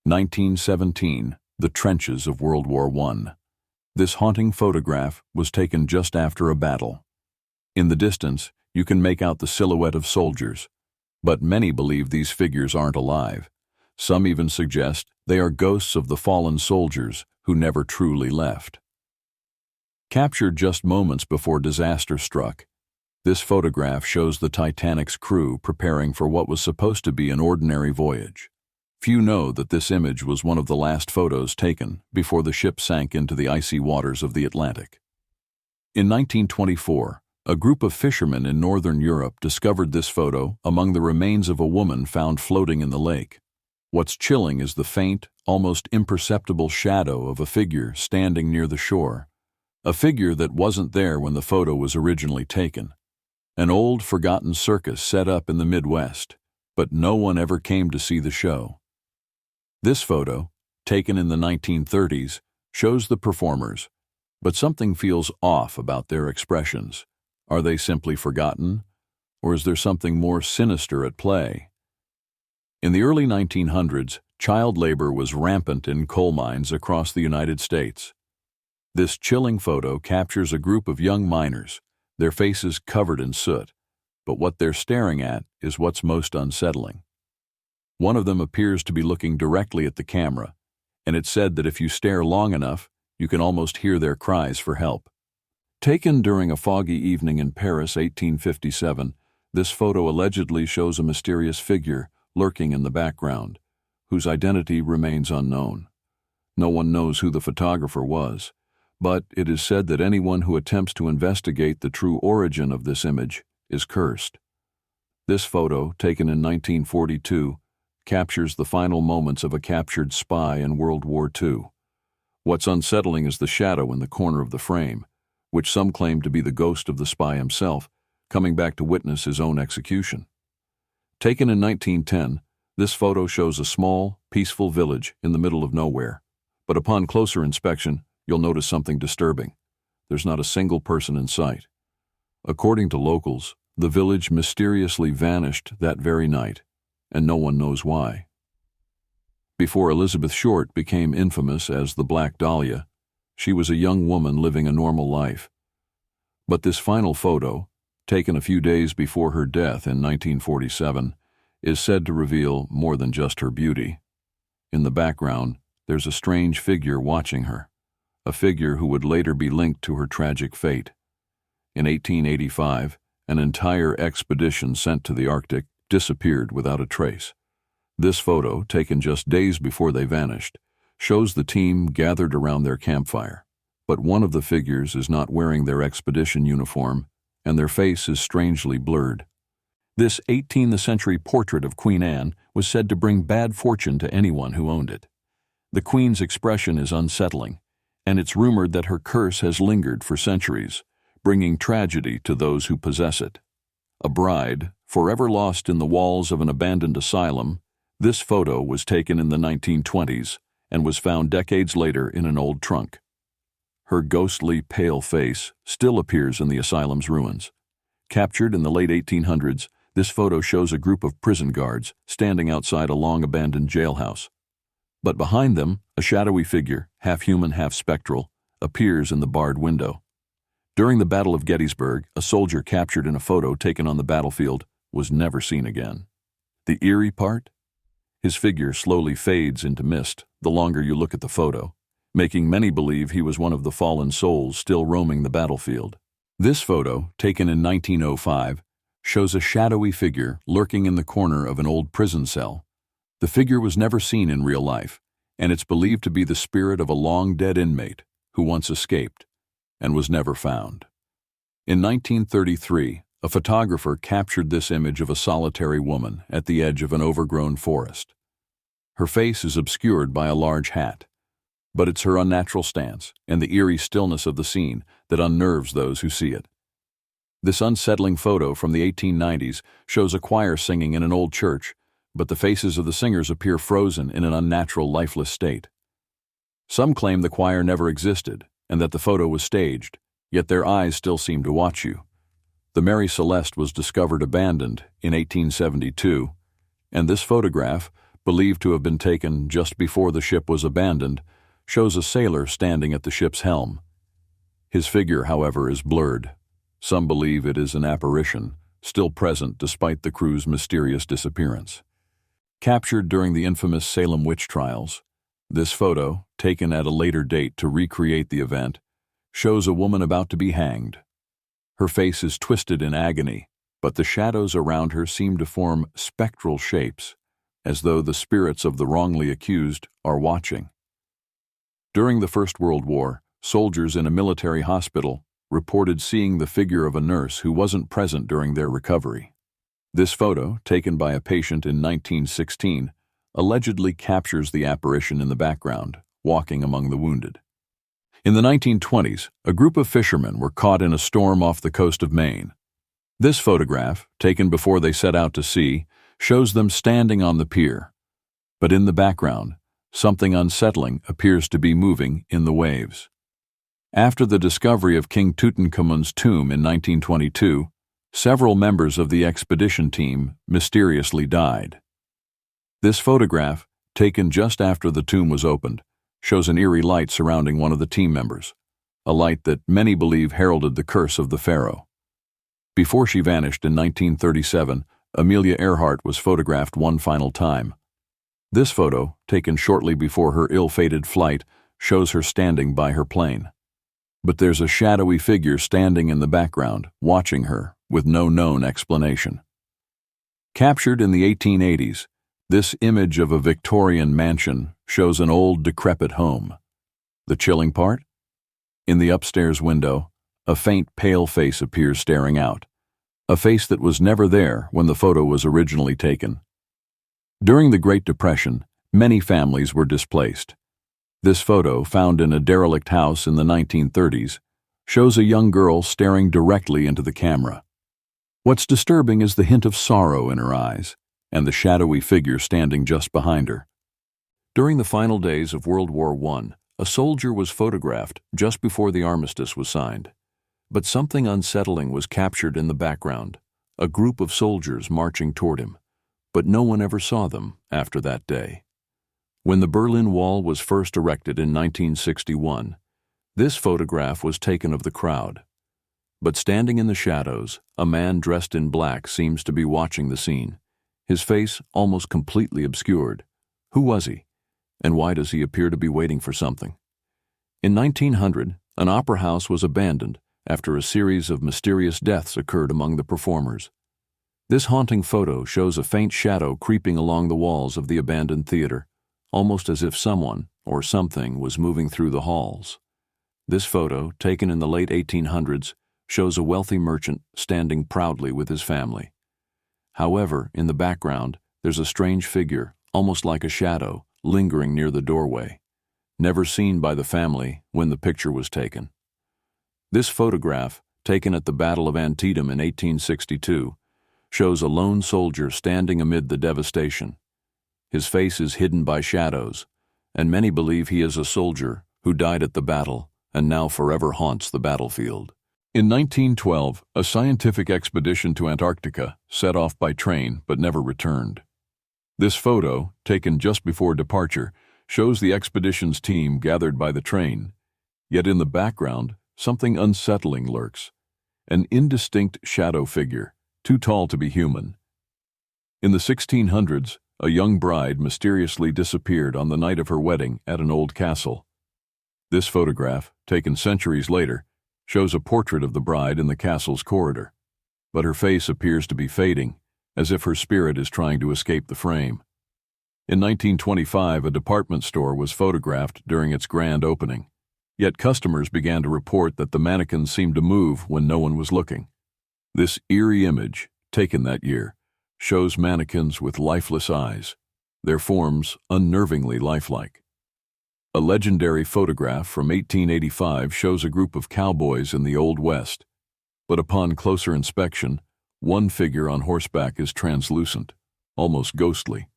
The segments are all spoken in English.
1917, the trenches of World War I. This haunting photograph was taken just after a battle. In the distance, you can make out the silhouette of soldiers, but many believe these figures aren't alive. Some even suggest they are ghosts of the fallen soldiers who never truly left. Captured just moments before disaster struck, this photograph shows the Titanic's crew preparing for what was supposed to be an ordinary voyage. Few know that this image was one of the last photos taken before the ship sank into the icy waters of the Atlantic. In 1924, a group of fishermen in northern Europe discovered this photo among the remains of a woman found floating in the lake. What's chilling is the faint, almost imperceptible shadow of a figure standing near the shore, a figure that wasn't there when the photo was originally taken. An old, forgotten circus set up in the Midwest, but no one ever came to see the show. This photo, taken in the 1930s, shows the performers, but something feels off about their expressions. Are they simply forgotten, or is there something more sinister at play? In the early 1900s, child labor was rampant in coal mines across the United States. This chilling photo captures a group of young miners, their faces covered in soot, but what they're staring at is what's most unsettling. One of them appears to be looking directly at the camera, and it's said that if you stare long enough, you can almost hear their cries for help. Taken during a foggy evening in Paris, 1857, this photo allegedly shows a mysterious figure lurking in the background, whose identity remains unknown. No one knows who the photographer was, but it is said that anyone who attempts to investigate the true origin of this image is cursed. This photo, taken in 1942, captures the final moments of a captured spy in World War II. What's unsettling is the shadow in the corner of the frame, which some claim to be the ghost of the spy himself, coming back to witness his own execution. Taken in 1910, this photo shows a small, peaceful village in the middle of nowhere, but upon closer inspection, you'll notice something disturbing. There's not a single person in sight. According to locals, the village mysteriously vanished that very night, and no one knows why. Before Elizabeth Short became infamous as the Black Dahlia, she was a young woman living a normal life. But this final photo, taken a few days before her death in 1947, is said to reveal more than just her beauty. In the background, there's a strange figure watching her, a figure who would later be linked to her tragic fate. In 1885, an entire expedition sent to the Arctic disappeared without a trace. This photo, taken just days before they vanished, shows the team gathered around their campfire, but one of the figures is not wearing their expedition uniform, and their face is strangely blurred. This 18th century portrait of Queen Anne was said to bring bad fortune to anyone who owned it. The Queen's expression is unsettling, and it's rumored that her curse has lingered for centuries, bringing tragedy to those who possess it. A bride, forever lost in the walls of an abandoned asylum, this photo was taken in the 1920s and was found decades later in an old trunk. Her ghostly, pale face still appears in the asylum's ruins. Captured in the late 1800s, this photo shows a group of prison guards standing outside a long-abandoned jailhouse. But behind them, a shadowy figure, half human, half spectral, appears in the barred window. During the Battle of Gettysburg, a soldier captured in a photo taken on the battlefield was never seen again. The eerie part? His figure slowly fades into mist the longer you look at the photo, making many believe he was one of the fallen souls still roaming the battlefield. This photo, taken in 1905, shows a shadowy figure lurking in the corner of an old prison cell. The figure was never seen in real life, and it's believed to be the spirit of a long-dead inmate who once escaped and was never found. In 1933, a photographer captured this image of a solitary woman at the edge of an overgrown forest. Her face is obscured by a large hat, but it's her unnatural stance and the eerie stillness of the scene that unnerves those who see it. This unsettling photo from the 1890s shows a choir singing in an old church, but the faces of the singers appear frozen in an unnatural, lifeless state. Some claim the choir never existed and that the photo was staged, yet their eyes still seem to watch you. The Mary Celeste was discovered abandoned in 1872, and this photograph, believed to have been taken just before the ship was abandoned, shows a sailor standing at the ship's helm. His figure, however, is blurred. Some believe it is an apparition, still present despite the crew's mysterious disappearance. Captured during the infamous Salem witch trials, this photo, taken at a later date to recreate the event, shows a woman about to be hanged. Her face is twisted in agony, but the shadows around her seem to form spectral shapes, as though the spirits of the wrongly accused are watching. During the First World War, soldiers in a military hospital reported seeing the figure of a nurse who wasn't present during their recovery. This photo, taken by a patient in 1916, allegedly captures the apparition in the background, walking among the wounded. In the 1920s, a group of fishermen were caught in a storm off the coast of Maine. This photograph, taken before they set out to sea, shows them standing on the pier. But in the background, something unsettling appears to be moving in the waves. After the discovery of King Tutankhamun's tomb in 1922, several members of the expedition team mysteriously died. This photograph, taken just after the tomb was opened, shows an eerie light surrounding one of the team members, a light that many believe heralded the curse of the pharaoh. Before she vanished in 1937, Amelia Earhart was photographed one final time. This photo, taken shortly before her ill-fated flight, shows her standing by her plane. But there's a shadowy figure standing in the background, watching her, with no known explanation. Captured in the 1880s, this image of a Victorian mansion shows an old, decrepit home. The chilling part? In the upstairs window, a faint, pale face appears staring out, a face that was never there when the photo was originally taken. During the Great Depression, many families were displaced. This photo, found in a derelict house in the 1930s, shows a young girl staring directly into the camera. What's disturbing is the hint of sorrow in her eyes, and the shadowy figure standing just behind her. During the final days of World War I, a soldier was photographed just before the armistice was signed. But something unsettling was captured in the background, a group of soldiers marching toward him, but no one ever saw them after that day. When the Berlin Wall was first erected in 1961, this photograph was taken of the crowd. But standing in the shadows, a man dressed in black seems to be watching the scene, his face almost completely obscured. Who was he? And why does he appear to be waiting for something? In 1900, an opera house was abandoned after a series of mysterious deaths occurred among the performers. This haunting photo shows a faint shadow creeping along the walls of the abandoned theater, almost as if someone or something was moving through the halls. This photo, taken in the late 1800s, shows a wealthy merchant standing proudly with his family. However, in the background, there's a strange figure, almost like a shadow, lingering near the doorway, never seen by the family when the picture was taken. This photograph, taken at the Battle of Antietam in 1862, shows a lone soldier standing amid the devastation. His face is hidden by shadows, and many believe he is a soldier who died at the battle and now forever haunts the battlefield. In 1912, a scientific expedition to Antarctica set off by train but never returned. This photo, taken just before departure, shows the expedition's team gathered by the train. Yet in the background, something unsettling lurks, an indistinct shadow figure, too tall to be human. In the 1600s, a young bride mysteriously disappeared on the night of her wedding at an old castle. This photograph, taken centuries later, shows a portrait of the bride in the castle's corridor, but her face appears to be fading, as if her spirit is trying to escape the frame. In 1925, a department store was photographed during its grand opening, yet customers began to report that the mannequins seemed to move when no one was looking. This eerie image, taken that year, shows mannequins with lifeless eyes, their forms unnervingly lifelike. A legendary photograph from 1885 shows a group of cowboys in the Old West, but upon closer inspection, one figure on horseback is translucent, almost ghostly.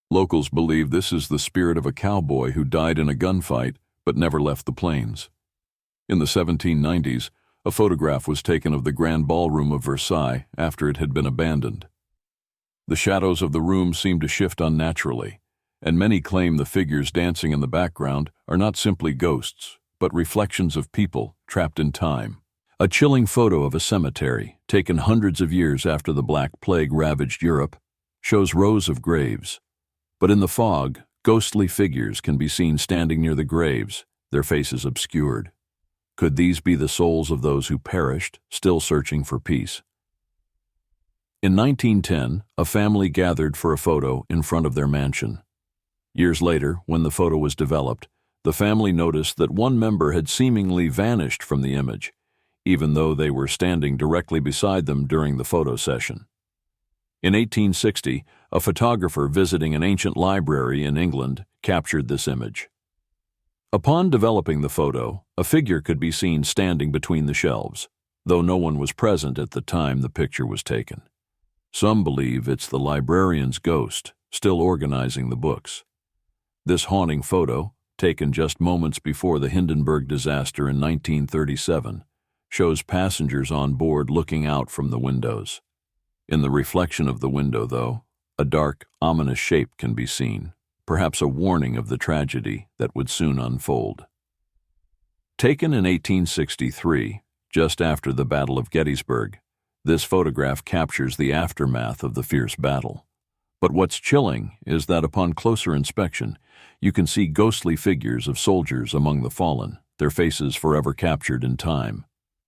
Locals believe this is the spirit of a cowboy who died in a gunfight but never left the plains. In the 1790s, a photograph was taken of the Grand Ballroom of Versailles after it had been abandoned. The shadows of the room seemed to shift unnaturally, and many claim the figures dancing in the background are not simply ghosts, but reflections of people trapped in time. A chilling photo of a cemetery, taken hundreds of years after the Black Plague ravaged Europe, shows rows of graves. But in the fog, ghostly figures can be seen standing near the graves, their faces obscured. Could these be the souls of those who perished, still searching for peace? In 1910, a family gathered for a photo in front of their mansion. Years later, when the photo was developed, the family noticed that one member had seemingly vanished from the image, even though they were standing directly beside them during the photo session. In 1860, a photographer visiting an ancient library in England captured this image. Upon developing the photo, a figure could be seen standing between the shelves, though no one was present at the time the picture was taken. Some believe it's the librarian's ghost, still organizing the books. This haunting photo, taken just moments before the Hindenburg disaster in 1937, shows passengers on board looking out from the windows. In the reflection of the window, though, a dark, ominous shape can be seen, perhaps a warning of the tragedy that would soon unfold. Taken in 1863, just after the Battle of Gettysburg, this photograph captures the aftermath of the fierce battle. But what's chilling is that upon closer inspection, you can see ghostly figures of soldiers among the fallen, their faces forever captured in time.